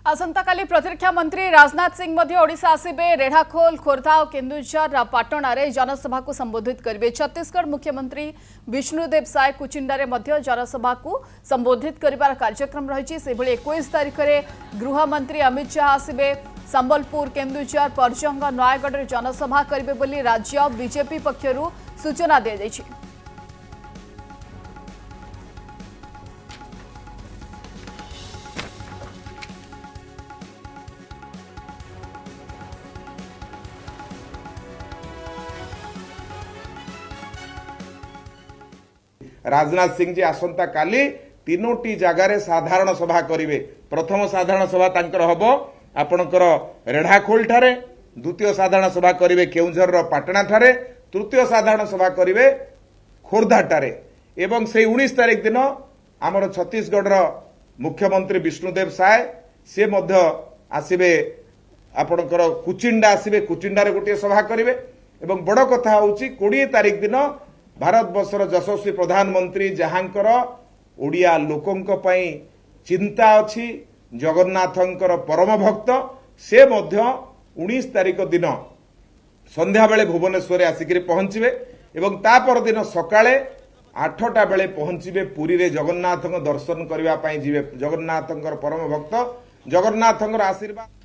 आसंताकाली प्रतिरक्षा मंत्री राजनाथ सिंह ओडिशा आसबे। रेढ़ाखोल, खोर्धा और केन्दुझर पाटणार जनसभा को संबोधित करेंगे। छत्तीसगढ़ मुख्यमंत्री विष्णुदेव साय कुचिंडारे जनसभा को संबोधित कर कार्यक्रम रही। 21 तारिख में गृहमंत्री अमित शाह आसबे। संबलपुर, केन्दुझर, परजंग, नयागढ़ जनसभा करेंगे बोली राज्य बीजेपी पक्षर सूचना दी जाइए। राजनाथ सिंह जी आसंता काली तीनोटी जगार साधारण सभा करेंगे। प्रथम साधारण सभा तांकर हबो आपणकर रेढ़ाखोल ठारे, द्वितीय साधारण सभा करेंगे केउंझर पाटना ठारे, तृतीय साधारण सभा करेंगे खोर्धा ठारे एवं से 19 तारिख दिन आमर छत्तीसगढ़ मुख्यमंत्री विष्णुदेव साय से मध्य आसबे। आपणकर कुचिंडा आसबे, कुचिंडारे गोटे सभा करेंगे। एवं बड़ कथा होची 20 तारिख दिन भारत वर्षर यशस्वी प्रधानमंत्री जहाँकर ओडिया लोकंक पई चिंता अछि, जगन्नाथंकर परम भक्त से मध्य 19 तारिख दिन संध्या बेले भुवनेश्वर आसिक पहुंचे एवं ता पर दिन सकाळे 8टा बेले पहुंचे पुरी रे जगन्नाथंक दर्शन करबा पई जिवे। जगन्नाथंकर परम भक्त जगन्नाथंकर आशीर्वाद।